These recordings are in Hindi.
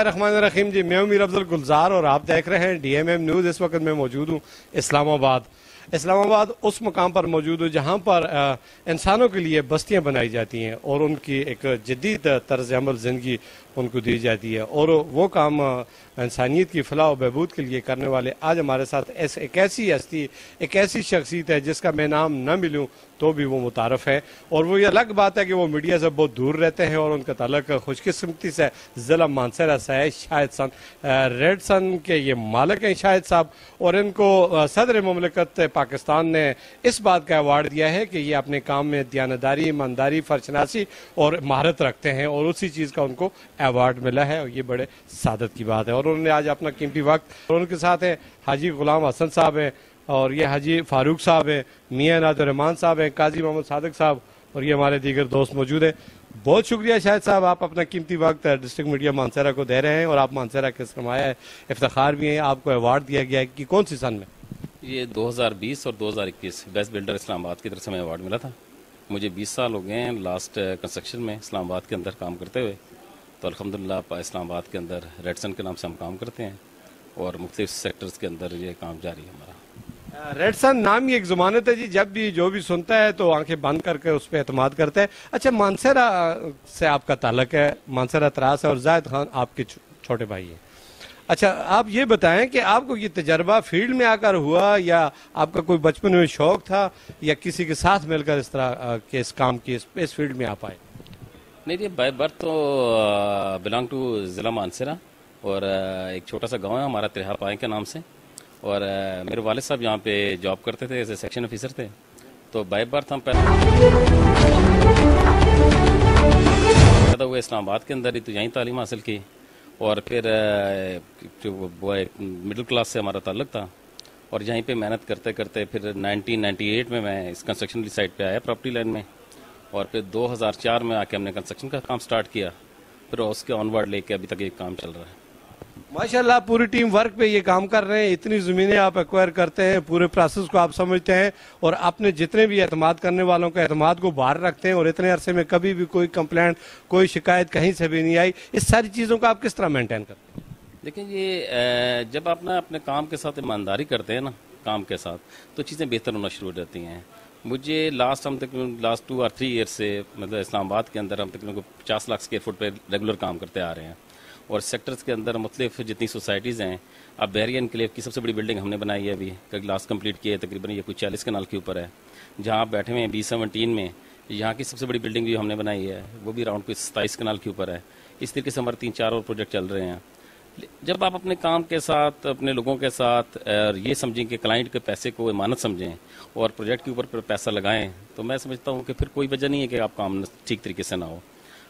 बिस्मिल्लाहिर्रहमानिर्रहीम जी, मैं हूं मीर अफजल गुलजार और आप देख रहे हैं DMM न्यूज़। इस वक्त मैं मौजूद हूं इस्लामाबाद उस मुकाम पर मौजूद हूँ जहाँ पर इंसानों के लिए बस्तियाँ बनाई जाती हैं और उनकी एक जदीद तर्ज अमल ज़िंदगी उनको दी जाती है और वो काम इंसानियत की फलाह और बहबूद के लिए करने वाले आज हमारे साथ एक ऐसी हस्ती, एक ऐसी शख्सियत है जिसका मैं नाम न मिलूँ तो भी वो मुतारफ़ है। और वो ये अलग बात है कि वो मीडिया से बहुत दूर रहते हैं और उनका ताल्लुक खुशकिस्मती से ज़िला मानसरा से है। शाहिद सन रेड सन के ये मालिक हैं शाहिद साहब, और इनको सदर मुमलिकत पाकिस्तान ने इस बात का अवार्ड दिया है कि ये अपने काम में दयानतदारी, ईमानदारी, फर्शनासी और महारत रखते हैं और उसी चीज़ का उनको अवार्ड मिला है और ये बड़े सादत की बात है। और उन्होंने आज अपना कीमती वक्त, और उनके साथ है हाजी गुलाम हसन साहब हैं और ये हाजी फारूक साहब हैं, मियाँ नादुर्रहमान साहब हैं, काजी मोहम्मद सादिक साहब और ये हमारे दीगर दोस्त मौजूद हैं। बहुत शुक्रिया शाहिद साहब, आप अपना कीमती वक्त डिस्ट्रिक्ट मीडिया मानसरा को दे रहे हैं और आप मानसरा के सरमाया इफ्तिखार भी हैं। आपको अवार्ड दिया गया है कि कौन सी सन में? ये 2020 और 2021 बेस्ट बिल्डर इस्लामाबाद की तरफ से हमें अवार्ड मिला था। मुझे 20 साल हो गए हैं लास्ट कंस्ट्रक्शन में इस्लामाबाद के अंदर काम करते हुए। तो अल्हम्दुलिल्लाह इस्लामाबाद के अंदर रेड सन के नाम से हम काम करते हैं और मुख्तलिफ सेक्टर्स के अंदर ये काम जारी है हमारा। रेड सन नाम ही एक ज़मानत है जी, जब भी जो भी सुनता है तो आंखें बंद करके उस पर एतमाद करता है। अच्छा, मानसरा से आपका ताल्लुक है, मानसरा तरास है और जाहिद खान आपके छोटे भाई हैं। अच्छा, आप ये बताएं कि आपको ये तजर्बा फील्ड में आकर हुआ या आपका कोई बचपन में शौक था या किसी के साथ मिलकर इस तरह के इस काम की इस फील्ड में आप आए? नहीं, ये बाय बर्थ तो बिलोंग टू ज़िला मानसरा और एक छोटा सा गांव है हमारा तिरहा पाए के नाम से। और मेरे वालिद साहब यहाँ पे जॉब करते थे, एज ए सेक्शन ऑफिसर थे। तो बाय बर्थ हम पैदा हुए इस्लामाबाद के अंदर ही, तो यहीं तालीम हासिल की और फिर जो मिडिल क्लास से हमारा ताल्लुक था और यहीं पे मेहनत करते करते फिर 1998 में मैं इस कंस्ट्रक्शन की साइट पे आया प्रॉपर्टी लाइन में, और फिर 2004 में आके हमने कंस्ट्रक्शन का काम स्टार्ट किया। फिर उसके ऑनवर्ड लेके अभी तक ये काम चल रहा है। माशाल्लाह, पूरी टीम वर्क पे ये काम कर रहे हैं। इतनी ज़मीनें आप एक्वायर करते हैं, पूरे प्रोसेस को आप समझते हैं और अपने जितने भी एतमाद करने वालों के एतमाद को बाहर रखते हैं और इतने अरसे में कभी भी कोई कंप्लेंट, कोई शिकायत कहीं से भी नहीं आई। इस सारी चीज़ों को आप किस तरह मेंटेन करते हैं? देखिए, ये जब आप ना अपने काम के साथ ईमानदारी करते हैं ना काम के साथ, तो चीज़ें बेहतर होना शुरू हो जाती हैं। मुझे लास्ट 2 और 3 ईयर से मतलब इस्लामाबाद के अंदर हम तकरीबन 50 लाख स्क्वायर फुट पे रेगुलर काम करते आ रहे हैं और सेक्टर्स के अंदर मुख्तलिफ जितनी सोसाइटीज़ हैं। अब बहरिया एनक्लेव की सबसे बड़ी बिल्डिंग हमने बनाई है, अभी लास्ट कंप्लीट की है, तकरीबन ये कुछ 40 कनाल के ऊपर है, जहाँ आप बैठे हुए हैं B17 में। यहाँ की सबसे बड़ी बिल्डिंग भी हमने बनाई है, वो भी अराउंड कुछ 27 कनाल के ऊपर है। इस तरीके से हमारे 3-4 और प्रोजेक्ट चल रहे हैं। जब आप अपने काम के साथ, अपने लोगों के साथ ये समझें कि क्लाइंट के पैसे को इमानत समझें और प्रोजेक्ट के ऊपर पैसा लगाएं, तो मैं समझता हूँ कि फिर कोई वजह नहीं है कि आप काम ठीक तरीके से ना हो।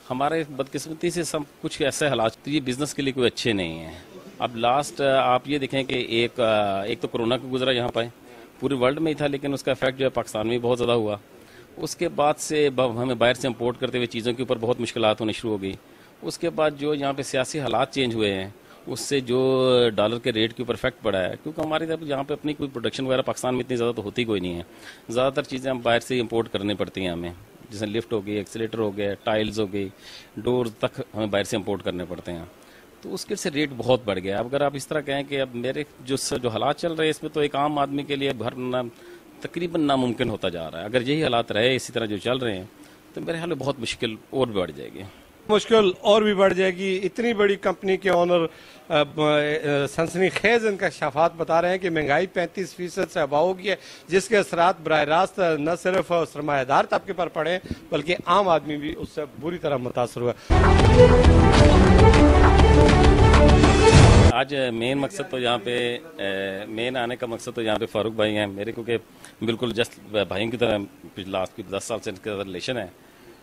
हमारे बदकिस्मती से सब कुछ ऐसे हालात, तो ये बिज़नेस के लिए कोई अच्छे नहीं हैं। अब लास्ट आप ये देखें कि एक तो कोरोना का गुजरा यहाँ पर, पूरे वर्ल्ड में ही था, लेकिन उसका इफेक्ट जो है पाकिस्तान में बहुत ज़्यादा हुआ। उसके बाद से हमें बाहर से इम्पोर्ट करते हुए चीज़ों के ऊपर बहुत मुश्किलात होनी शुरू हो गई। उसके बाद जो यहाँ पे सियासी हालात चेंज हुए हैं, उससे जो डॉलर के रेट के ऊपर इफेक्ट पड़ा है, क्योंकि हमारी तरफ यहाँ पे अपनी कोई प्रोडक्शन वगैरह पाकिस्तान में इतनी ज़्यादा तो होती कोई नहीं है। ज़्यादातर चीज़ें हम बाहर से इम्पोर्ट करनी पड़ती हैं हमें, जैसे लिफ्ट हो गई, एक्सीलेटर हो गया, टाइल्स हो गई, डोर तक हमें बाहर से इम्पोर्ट करने पड़ते हैं। तो उसके से रेट बहुत बढ़ गया। अब अगर आप इस तरह कहें कि अब मेरे जो हालात चल रहे हैं इसमें तो एक आम आदमी के लिए भरना तकरीबन नामुमकिन होता जा रहा है। अगर यही हालात रहे इसी तरह जो चल रहे हैं तो मेरे ख्याल में बहुत मुश्किल और भी बढ़ जाएगी। मुश्किल और भी बढ़ जाएगी। इतनी बड़ी कंपनी के ऑनर सनसनीखेज इनका शफात बता रहे हैं कि महंगाई 35% से अबाव हो गई है, जिसके असरात बराह रास्त न सिर्फ सरमायादार तबके पर पड़े बल्कि आम आदमी भी उससे बुरी तरह मुतासर हुआ। आज मेन मकसद तो यहाँ पे मेन आने का मकसद तो यहाँ पे फारूक भाई हैं मेरे, क्योंकि बिल्कुल जस्ट भाइयों की तरह लास्ट 10 साल से इनका रिलेशन है।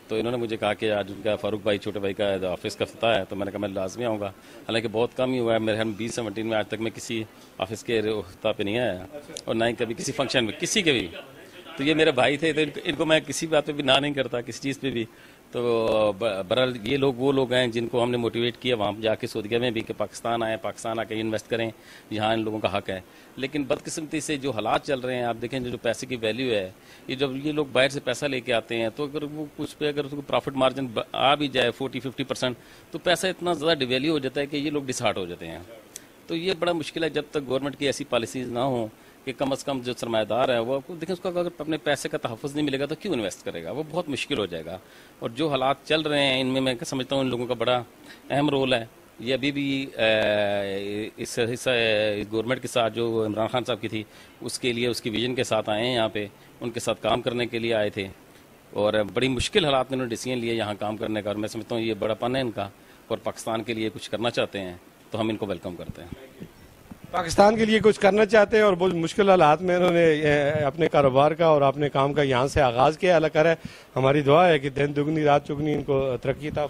तो इन्होंने मुझे कहा कि आज उनका फारूक भाई छोटे भाई का ऑफिस का इफ्तिताह है, तो मैंने कहा मैं लाजमी आऊँगा। हालांकि बहुत कम ही हुआ है, मेरे ख्याल में 2017 में आज तक मैं किसी ऑफिस के इफ्तिताह पे नहीं आया और ना ही कभी किसी फंक्शन में किसी के भी। तो ये मेरे भाई थे, तो इनको मैं किसी बात पे भी ना नहीं करता, किसी चीज़ पे भी। तो बहरहाल ये लोग वो लोग हैं जिनको हमने मोटिवेट किया वहाँ जाके सऊदीया में भी कि पाकिस्तान आए, पाकिस्तान आके इन्वेस्ट करें, यहाँ इन लोगों का हक है। लेकिन बदकिस्मती से जो हालात चल रहे हैं, आप देखें जो पैसे की वैल्यू है, ये जब ये लोग बाहर से पैसा लेके आते हैं तो अगर वो कुछ पे अगर उसको प्रॉफिट मार्जिन आ भी जाए 40-50%, तो पैसा इतना ज़्यादा डिवैल्यू हो जाता है कि ये लोग डिसहार्ट हो जाते हैं। तो ये बड़ा मुश्किल है जब तक गवर्नमेंट की ऐसी पॉलिसीज ना हो कि कम से कम जो सरमायादार है वो देखें, उसको अगर अपने पैसे का तहफ़्फ़ुज़ नहीं मिलेगा तो क्यों इन्वेस्ट करेगा, वो बहुत मुश्किल हो जाएगा। और जो हालात चल रहे हैं इनमें मैं समझता हूँ इन लोगों का बड़ा अहम रोल है। ये अभी भी इस गवर्नमेंट के साथ जो इमरान खान साहब की थी उसके लिए उसकी विजन के साथ आए हैं, यहाँ पे उनके साथ काम करने के लिए आए थे और बड़ी मुश्किल हालात में उन्होंने डिसीजन लिया यहाँ काम करने का। और मैं समझता हूँ ये बड़ापन है इनका और पाकिस्तान के लिए कुछ करना चाहते हैं तो हम इनको वेलकम करते हैं। पाकिस्तान के लिए कुछ करना चाहते हैं और बहुत मुश्किल हालात में उन्होंने अपने कारोबार का और अपने काम का यहाँ से आगाज़ किया। अल्लाह करे हमारी दुआ है कि दिन दुगनी रात चुगनी इनको तरक्की था।